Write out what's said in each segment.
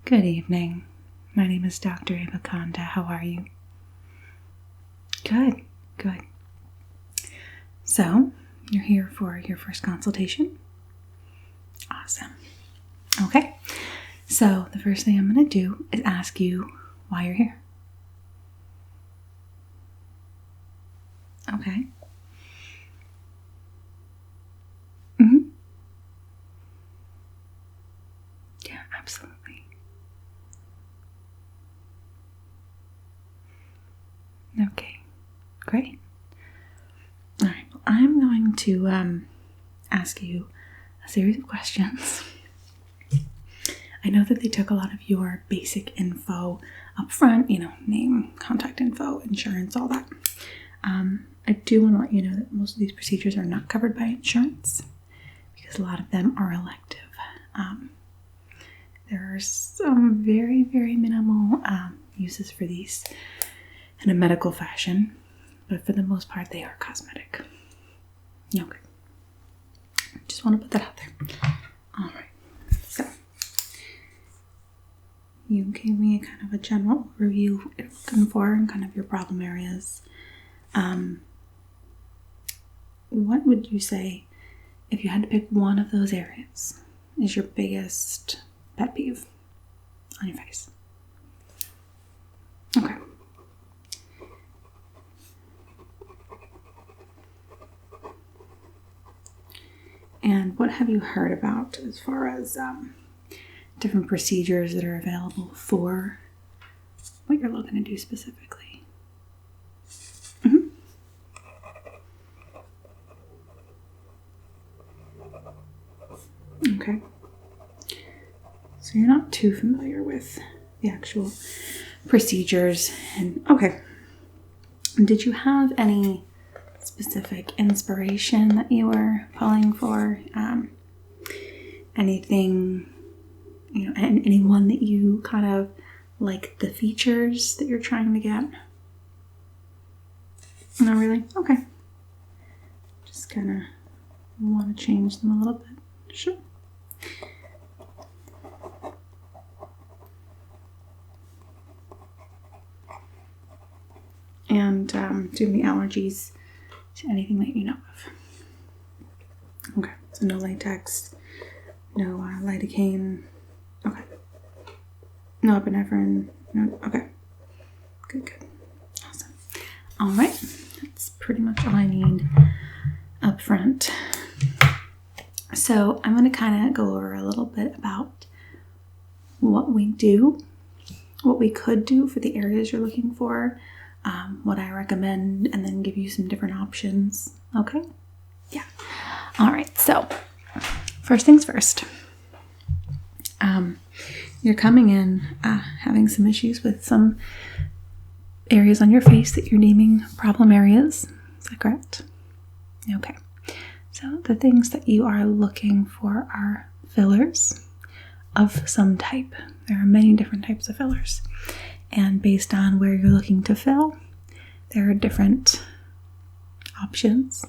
Good evening. My name is Dr. AvaConda. How are you? Good. So, you're here for your first consultation? Awesome. Okay. So, the first thing I'm going to do is ask you why you're here. Okay. Yeah, absolutely. Okay, great. All right, well, I'm going to ask you a series of questions. I know that they took a lot of your basic info up front, name, contact info, insurance, all that. I do want to let you know that most of these procedures are not covered by insurance because a lot of them are elective. There are some very, very minimal uses for these in a medical fashion, but for the most part, they are cosmetic. Okay. Just want to put that out there. All right. So, you gave me a kind of a general overview of what you're looking for and kind of your problem areas. What would you say, if you had to pick one of those areas, is your biggest pet peeve on your face? Okay. And what have you heard about as far as different procedures that are available for what you're looking to do specifically? Okay. So you're not too familiar with the actual procedures. And okay. Did you have any specific inspiration that you were pulling for? Anything, and anyone that you kind of like the features that you're trying to get? Not really? Okay. Just kind of want to change them a little bit. Sure. And do you have any allergies to anything that you know of? Okay, so no latex, no lidocaine. Okay. No epinephrine. No. Okay. Good. Awesome. All right. That's pretty much all I need up front. So I'm going to kind of go over a little bit about what we do, what we could do for the areas you're looking for, what I recommend, and then give you some different options. Okay? Yeah. All right. So first things first. You're coming in having some issues with some areas on your face that you're naming problem areas. Is that correct? Okay. So the things that you are looking for are fillers of some type. There are many different types of fillers. And based on where you're looking to fill, there are different options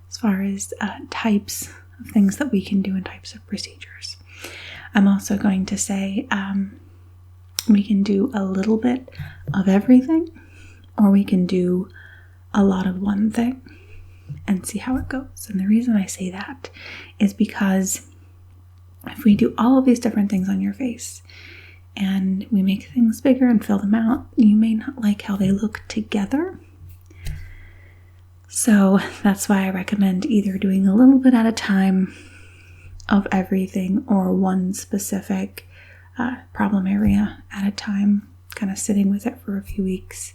as far as types of things that we can do and types of procedures. I'm also going to say we can do a little bit of everything, or we can do a lot of one thing and see how it goes. And the reason I say that is because if we do all of these different things on your face and we make things bigger and fill them out, you may not like how they look together. So that's why I recommend either doing a little bit at a time of everything or one specific problem area at a time, kind of sitting with it for a few weeks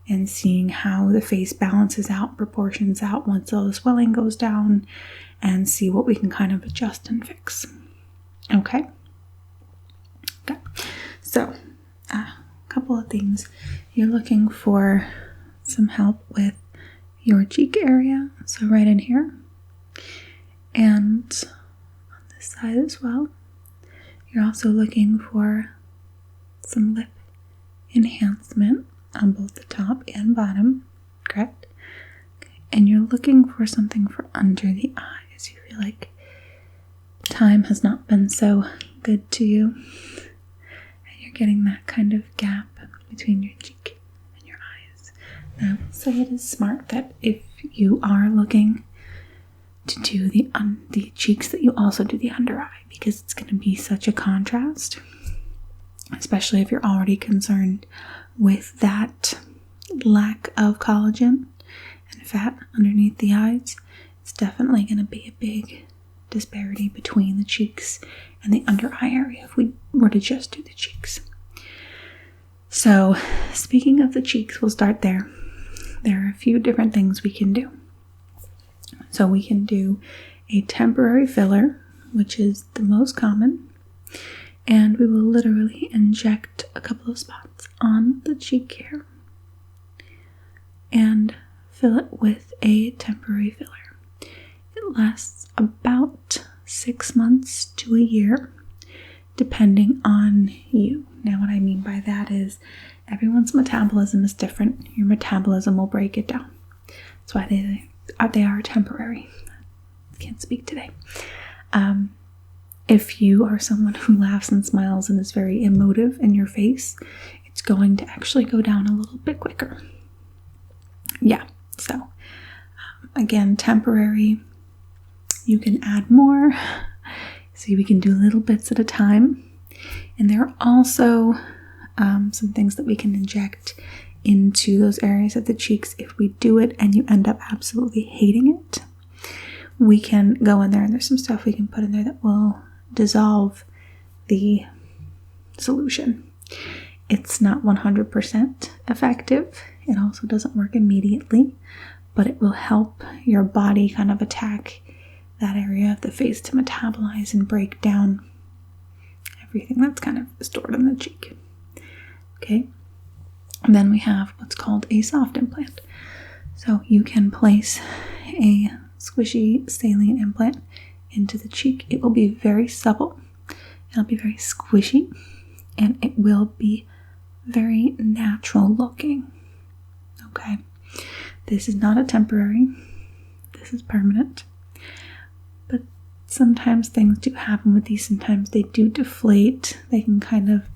and seeing how the face balances out, proportions out once all the swelling goes down, and see what we can kind of adjust and fix. Okay? Okay. So, a couple of things. You're looking for some help with your cheek area, so right in here, and on this side as well. You're also looking for some lip enhancement on both the top and bottom, correct? Okay. And you're looking for something for under the eyes. You feel like time has not been so good to you, and you're getting that kind of gap between your cheek and your eyes. Now, I will say it is smart that if you are looking to do the cheeks, that you also do the under eye, because it's going to be such a contrast, especially if you're already concerned with that lack of collagen and fat underneath the eyes. It's definitely going to be a big disparity between the cheeks and the under eye area if we were to just do the cheeks. So, speaking of the cheeks, we'll start there. There are a few different things we can do. So we can do a temporary filler, which is the most common, and we will literally inject a couple of spots on the cheek here and fill it with a temporary filler. It lasts about 6 months to a year, depending on you. Now, what I mean by that is everyone's metabolism is different. Your metabolism will break it down. That's why they are temporary. Can't speak today. If you are someone who laughs and smiles and is very emotive in your face, it's going to actually go down a little bit quicker. Yeah, so again, temporary. You can add more. So we can do little bits at a time. And there are also some things that we can inject into those areas of the cheeks. If we do it and you end up absolutely hating it, we can go in there and there's some stuff we can put in there that will dissolve the solution. It's not 100% effective. It also doesn't work immediately, but it will help your body kind of attack that area of the face to metabolize and break down everything that's kind of stored in the cheek. Okay. And then we have what's called a soft implant. So you can place a squishy saline implant into the cheek. It will be very supple. It'll be very squishy. And it will be very natural looking. Okay. This is not a temporary. This is permanent. But sometimes things do happen with these. Sometimes they do deflate. They can kind of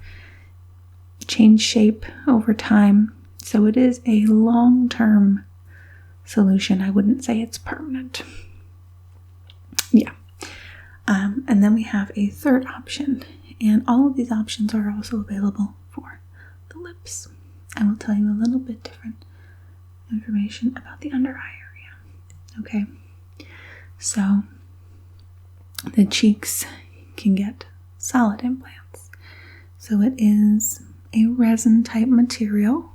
change shape over time. So it is a long-term solution. I wouldn't say it's permanent. Yeah. And then we have a third option. And all of these options are also available for the lips. I will tell you a little bit different information about the under eye area. Okay. So the cheeks can get solid implants. So it is a resin type material,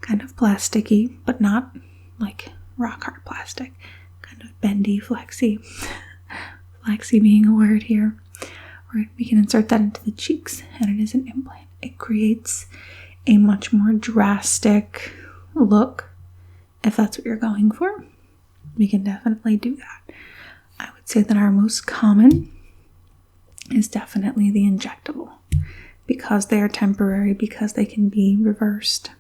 kind of plasticky, but not like rock hard plastic, kind of bendy, flexy. Flexy being a word here. Or we can insert that into the cheeks and it is an implant. It creates a much more drastic look. If that's what you're going for, we can definitely do that. I would say that our most common is definitely the injectable, because they are temporary, because they can be reversed.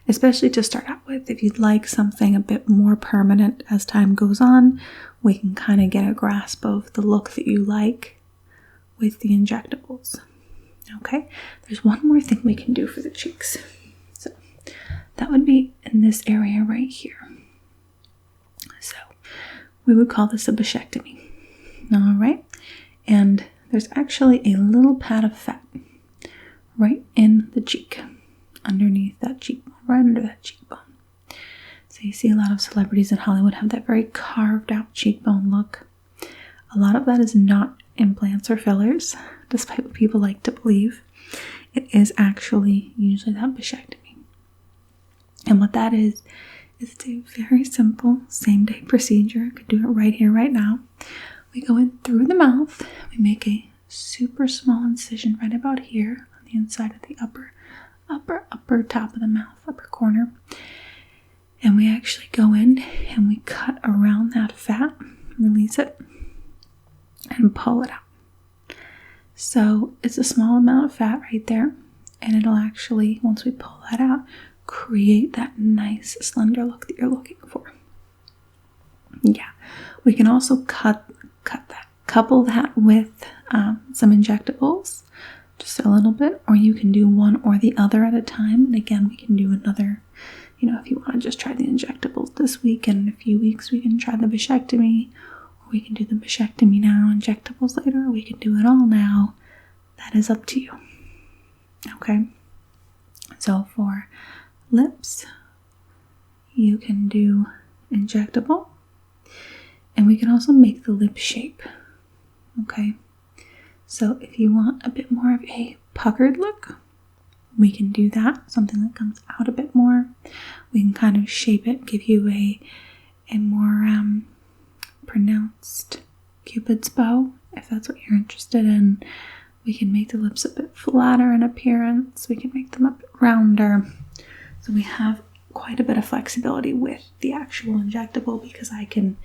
Especially to start out with. If you'd like something a bit more permanent as time goes on, we can kind of get a grasp of the look that you like with the injectables. Okay, there's one more thing we can do for the cheeks. So that would be in this area right here. So we would call this a bichectomy. All right, and there's actually a little pad of fat right in the cheek, underneath that cheekbone, right under that cheekbone. So you see a lot of celebrities in Hollywood have that very carved out cheekbone look. A lot of that is not implants or fillers, despite what people like to believe. It is actually usually that bichectomy. And what that is it's a very simple same-day procedure. I could do it right here, right now. We go in through the mouth. We make a super small incision right about here on the inside of the upper top of the mouth, upper corner. And we actually go in and we cut around that fat, release it, and pull it out. So it's a small amount of fat right there, and it'll actually, once we pull that out, create that nice slender look that you're looking for. Yeah, we can also cut couple that with some injectables, just a little bit, or you can do one or the other at a time. And again, we can do another, if you want to just try the injectables this week, and in a few weeks we can try the bichectomy, or we can do the bichectomy now, injectables later, or we can do it all now. That is up to you. Okay? So for lips, you can do injectable, and we can also make the lip shape. Okay? So if you want a bit more of a puckered look, we can do that, something that comes out a bit more. We can kind of shape it, give you a more pronounced Cupid's bow, if that's what you're interested in. We can make the lips a bit flatter in appearance. We can make them a bit rounder. So we have quite a bit of flexibility with the actual injectable because I can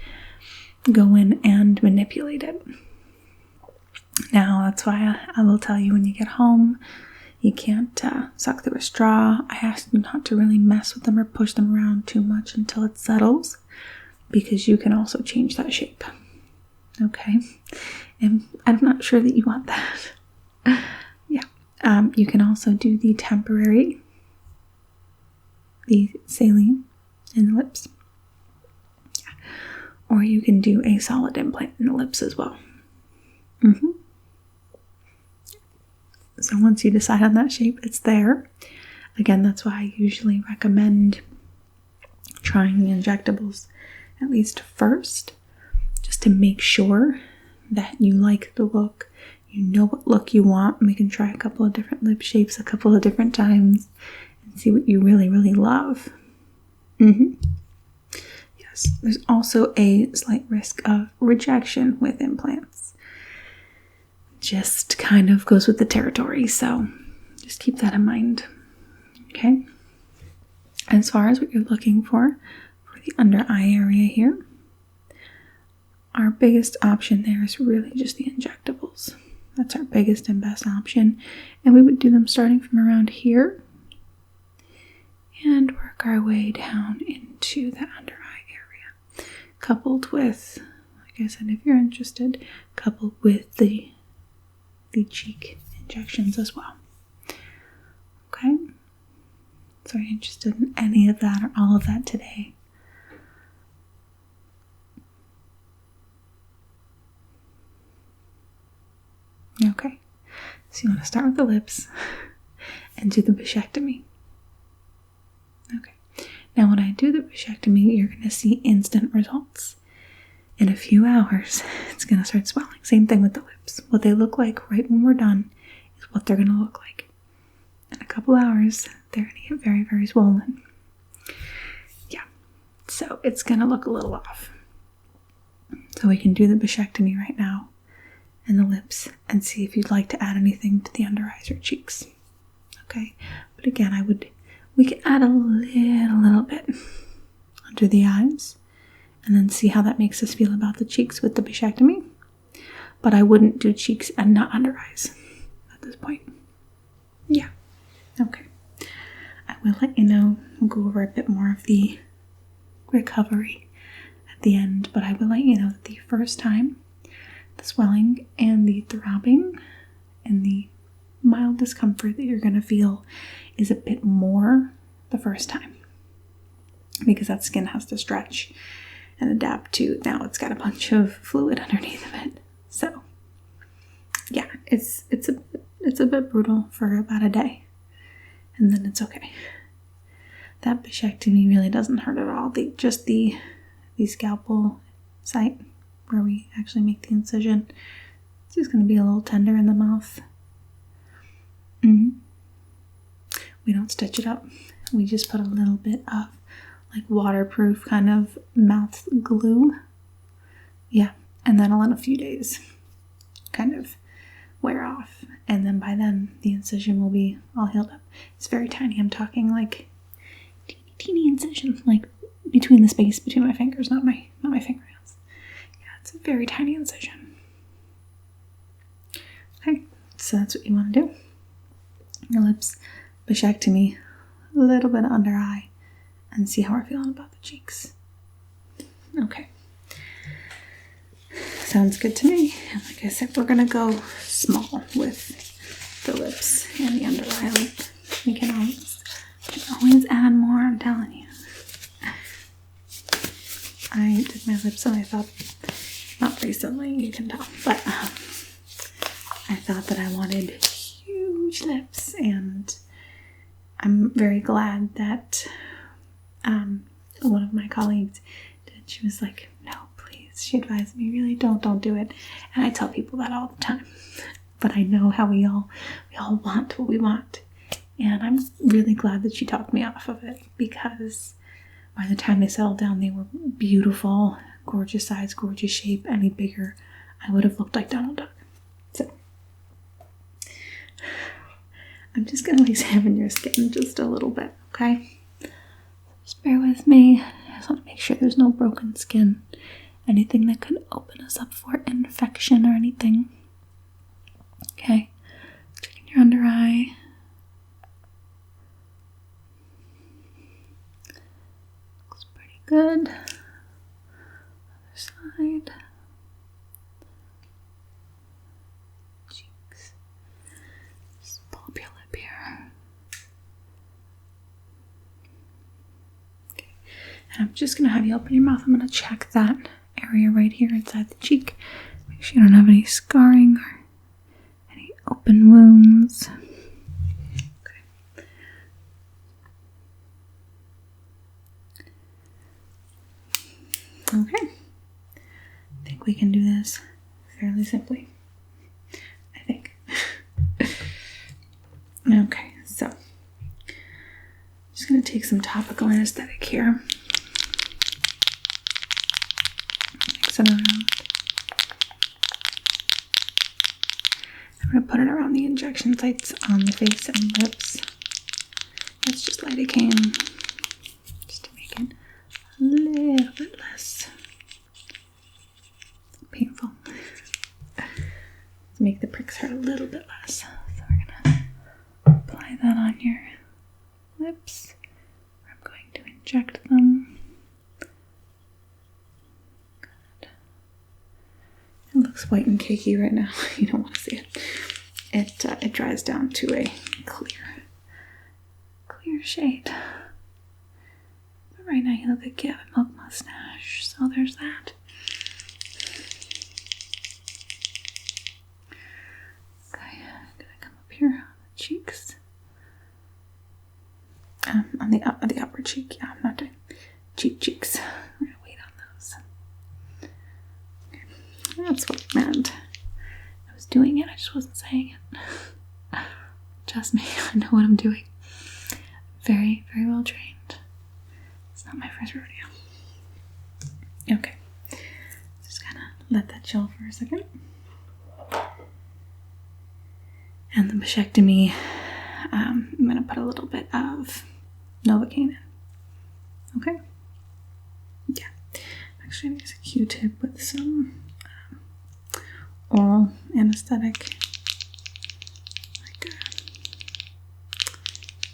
go in and manipulate it. Now, that's why I will tell you when you get home, you can't suck through a straw. I ask you not to really mess with them or push them around too much until it settles, because you can also change that shape. Okay? And I'm not sure that you want that. Yeah. You can also do the temporary, the saline in the lips. Yeah. Or you can do a solid implant in the lips as well. So once you decide on that shape, it's there. Again, that's why I usually recommend trying the injectables at least first, just to make sure that you like the look, you know what look you want, and we can try a couple of different lip shapes a couple of different times and see what you really, really love. Yes, there's also a slight risk of rejection with implants. Just kind of goes with the territory, so just keep that in mind. Okay? As far as what you're looking for the under eye area here, our biggest option there is really just the injectables. That's our biggest and best option, and we would do them starting from around here and work our way down into the under eye area, coupled with, like I said, if you're interested, coupled with the cheek injections as well. Okay? So are you interested in any of that or all of that today? Okay. So you want to start with the lips and do the bichectomy. Okay. Now when I do the bichectomy, you're going to see instant results. In a few hours, it's going to start swelling. Same thing with the lips. What they look like right when we're done is what they're going to look like. In a couple hours, they're going to get very, very swollen. Yeah. So it's going to look a little off. So we can do the bichectomy right now and the lips and see if you'd like to add anything to the under eyes or cheeks. Okay. But again, we can add a little bit under the eyes, and then see how that makes us feel about the cheeks with the bichectomy. But I wouldn't do cheeks and not under eyes at this point. Yeah. Okay. I will let you know. We'll go over a bit more of the recovery at the end, but I will let you know that the first time, the swelling and the throbbing and the mild discomfort that you're going to feel is a bit more the first time, because that skin has to stretch and adapt to, now it's got a bunch of fluid underneath of it. So yeah, it's a bit brutal for about a day, and then it's okay. That bichectomy really doesn't hurt at all. Just the scalpel site where we actually make the incision, it's just going to be a little tender in the mouth. We don't stitch it up. We just put a little bit of like waterproof kind of mouth glue. Yeah, and that'll in a few days kind of wear off. And then by then the incision will be all healed up. It's very tiny. I'm talking like teeny incision, like between the space between my fingers, not my fingernails. Yeah, it's a very tiny incision. Okay, so that's what you want to do. Your lips, bichectomy, a little bit of under eye, and see how we're feeling about the cheeks. Okay. sounds good to me. And like I said, we're gonna go small with the lips and the under eyelid. We can always add more, I'm telling you. I did my lips and I thought, not recently, you can tell, but I thought that I wanted huge lips, and I'm very glad that one of my colleagues did. She was like, no, please. She advised me, really, don't do it. And I tell people that all the time. But I know how we all want what we want. And I'm really glad that she talked me off of it, because by the time they settled down, they were beautiful, gorgeous size, gorgeous shape. Any bigger, I would have looked like Donald Duck. So I'm just going to examine your skin just a little bit, okay? Just bear with me. I just want to make sure there's no broken skin. Anything that could open us up for infection or anything. Okay. Checking your under eye. Looks pretty good. Other side. Cheeks. Just pull up your lip here. And I'm just going to have you open your mouth. I'm going to check that area right here inside the cheek. Make sure you don't have any scarring or any open wounds. Okay. Okay. I think we can do this fairly simply. I think. Okay, so I'm just going to take some topical anesthetic here. Mix it around. I'm going to put it around the injection sites on the face and lips. It's just lidocaine, just to make it a little bit less painful. To make the pricks hurt a little bit less. So we're going to apply that on your lips. I'm going to inject them. Good. It looks white and cakey right now. You don't want to see it. It dries down to a clear shade. But right now you look like you have a milk mustache, so there's that. Okay, I'm gonna come up here on the cheeks. On the upper cheek. Yeah, I'm not doing cheeks. We're gonna wait on those. Okay. That's what it meant. I was doing it, I just wasn't saying it. Trust me, I know what I'm doing. Very, very well trained. It's not my first rodeo. Okay. Just gonna let that chill for a second. And the mastectomy, I'm gonna put a little bit of Novocaine in. Okay? Yeah. Actually, I'm gonna use a Q-tip with some oral anesthetic.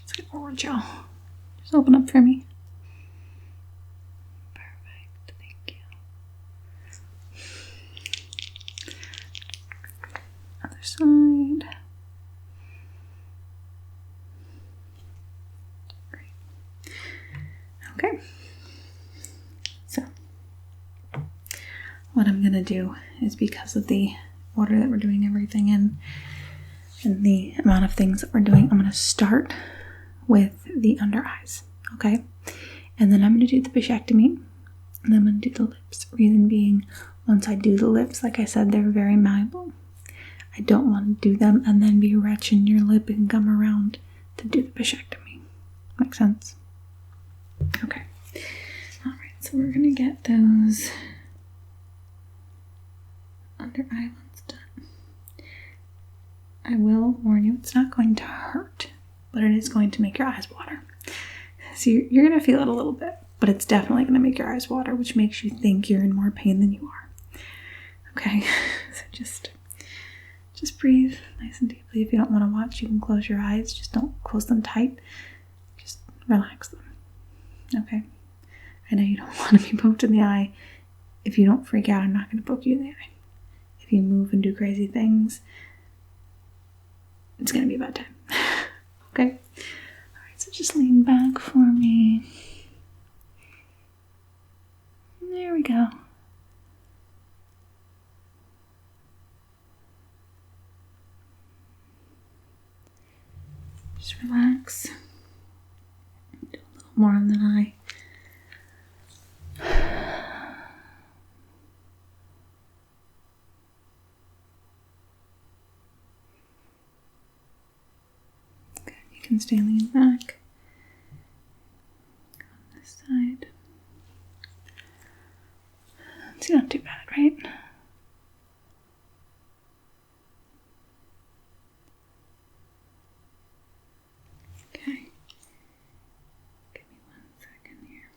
It's like oral gel. Just open up for me. Perfect. Thank you. Other side. Great. Okay. So, what I'm going to do is, because of the order that we're doing everything in and the amount of things that we're doing, I'm going to start with the under eyes, okay? And then I'm going to do the bichectomy, and then I'm going to do the lips. Reason being, once I do the lips, like I said, they're very malleable. I don't want to do them and then be retching your lip and gum around to do the bichectomy. Make sense? Okay. Alright, so we're going to get those under eyelids done. I will warn you, it's not going to hurt, but it is going to make your eyes water. So you're going to feel it a little bit, but it's definitely going to make your eyes water, which makes you think you're in more pain than you are. Okay, so just breathe nice and deeply. If you don't want to watch, you can close your eyes. Just don't close them tight. Just relax them. Okay? I know you don't want to be poked in the eye. If you don't freak out, I'm not going to poke you in the eye. if you move and do crazy things, it's gonna be a bad time. Okay? Alright, so just lean back for me. There we go. Just relax. Do a little more on the eye. Okay, you can stay leaning back. Go on this side. It's not too bad, right? Okay. Give me 1 second here.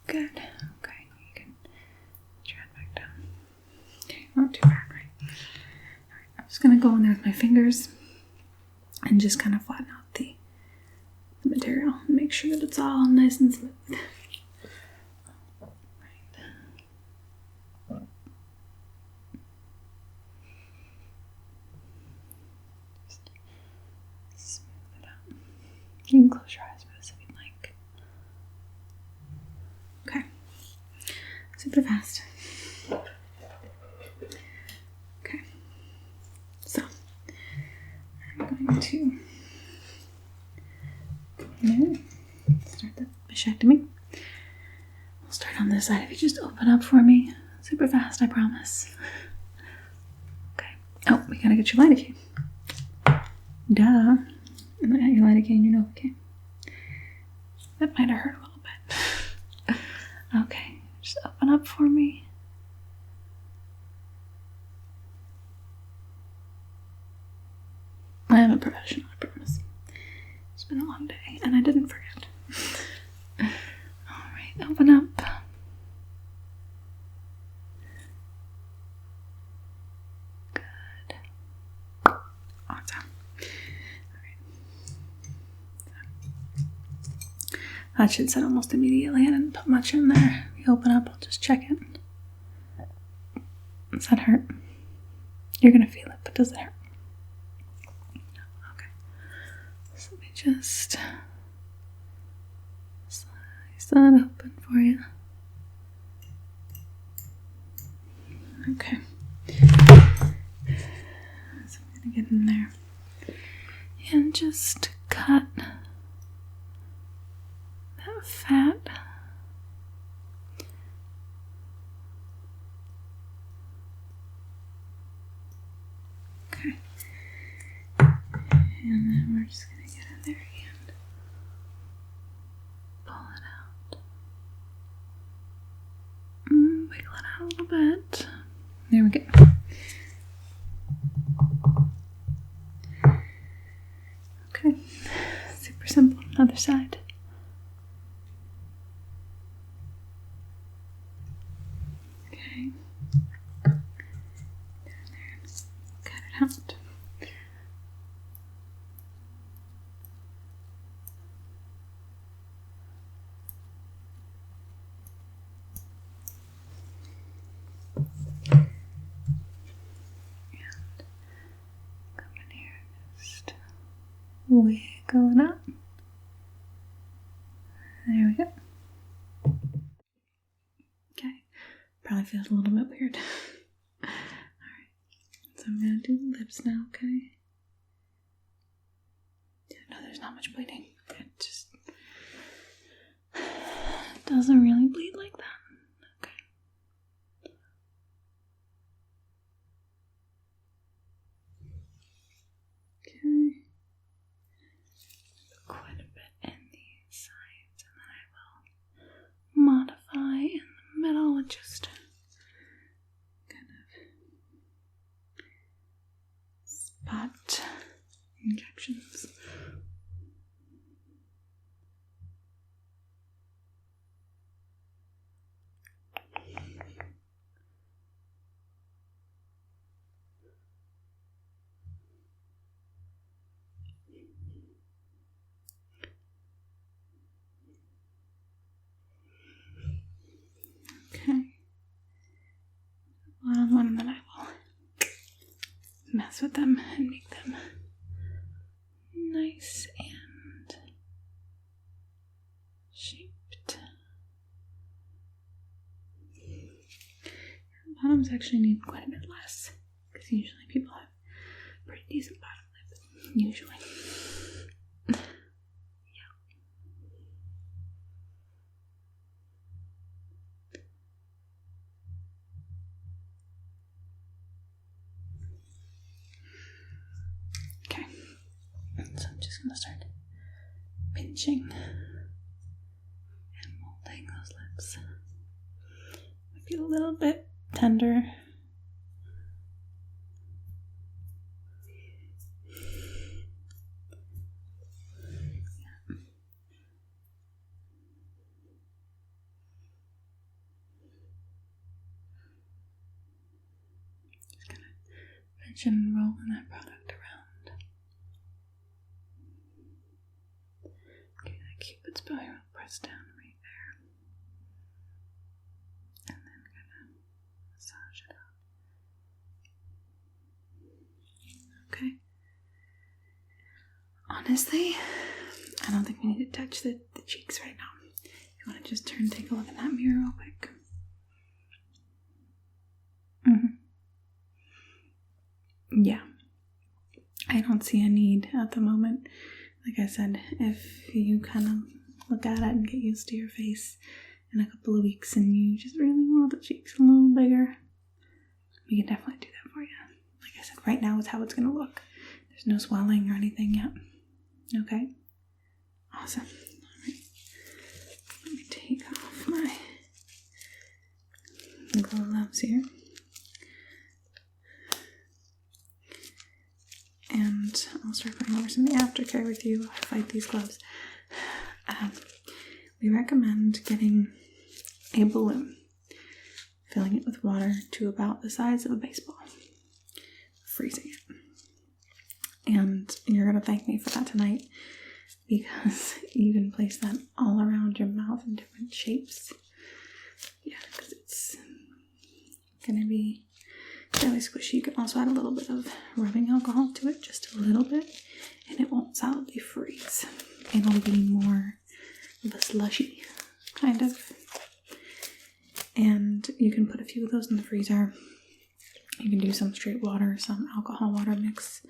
Good. Okay, you can put your head back down. Okay, not too bad, right? Alright, I'm just gonna go in there with my fingers and just kind of flatten out the material and make sure that it's all nice and smooth. Just smooth it out. You can close your eyes for this if you'd like. Okay. Super fast. Okay. So, I'm going to start the mastectomy. We'll start on this side. If you just open up for me. Super fast, I promise. Okay. Oh, we gotta get your lidocaine. Duh. And I got your lidocaine, your Novocaine. That might have hurt a little bit. Okay. Just open up for me. I am a professional, I promise. It's been a long day, and I didn't forget. Alright, open up. Good. Awesome. Alright. That should set almost immediately. I didn't put much in there. If you open up, I'll just check it. Does that hurt? You're gonna feel it, but does it hurt? Okay. So let me just slice that open for you. Okay. So I'm gonna get in there and just cut that fat. Okay. And then we're just gonna get in there and pull it out. Wiggle it out a little bit. There we go. Okay. Super simple. Other side. Okay. Down there. Cut it out. Wiggling up. There we go. Okay. Probably feels a little bit weird. Alright. So I'm gonna do the lips now, okay? No, there's not much bleeding. It just doesn't really bleed like that. Okay. Okay. Quite a bit in the sides, and then I will modify in the middle with just kind of spot injections. mess with them and make them nice and shaped. Bottoms actually need quite a bit less, because usually people have pretty decent bottom lip. Usually. Yeah. Okay. So I'm just going to start pinching and molding those lips. Might be a little bit tender. Just gonna pinch and roll in that product around. Okay, that Cupid's bow here, I'll press down right there. And then gonna massage it out. Okay. Honestly, I don't think we need to touch the cheeks right now. If you want to just turn and take a look in that mirror real quick. Yeah. I don't see a need at the moment. Like I said, if you kind of look at it and get used to your face in a couple of weeks and you just really want the cheeks a little bigger, we can definitely do that for you. Like I said, right now is how it's going to look. There's no swelling or anything yet. Okay? Awesome. Alright. Let me take off my gloves here. And I'll start going over some of the aftercare with you while I fight these gloves. We recommend getting a balloon, filling it with water to about the size of a baseball, freezing it. And you're going to thank me for that tonight, because you can place that all around your mouth in different shapes. Yeah, because it's going to be fairly squishy. You can also add a little bit of rubbing alcohol to it, just a little bit, and it won't solidly freeze. It'll be more of a slushy kind of. And you can put a few of those in the freezer. You can do some straight water, some alcohol water mix,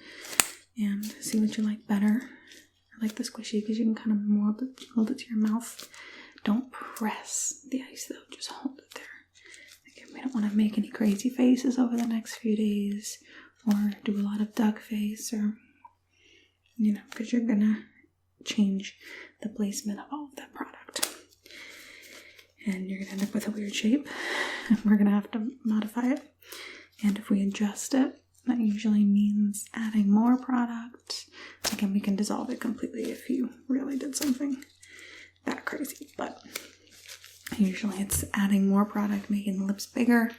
and see what you like better. I like the squishy because you can kind of hold it to your mouth. Don't press the ice though, just hold it there. Again, we don't want to make any crazy faces over the next few days, or do a lot of duck face, or, because you're gonna change the placement of all of that product. And you're gonna end up with a weird shape, and we're gonna have to modify it. And if we adjust it, that usually means adding more product. Again, we can dissolve it completely if you really did something that crazy, but usually it's adding more product, making the lips bigger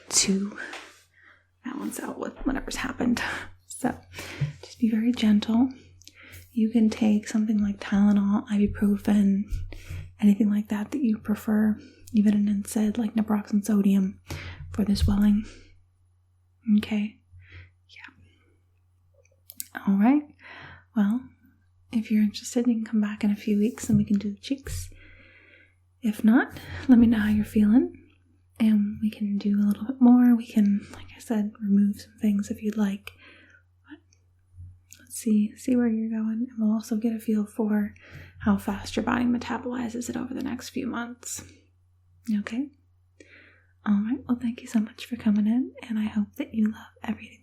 to balance out with whatever's happened. So just be very gentle. You can take something like Tylenol, ibuprofen, anything like that you prefer, even an NSAID like naproxen sodium for the swelling. Okay. Yeah. All right. Well, if you're interested, you can come back in a few weeks and we can do the cheeks. If not, let me know how you're feeling and we can do a little bit more. We can, like I said, remove some things if you'd like. But let's see where you're going, and we'll also get a feel for how fast your body metabolizes it over the next few months. Okay? All right. Well, thank you so much for coming in, and I hope that you love everything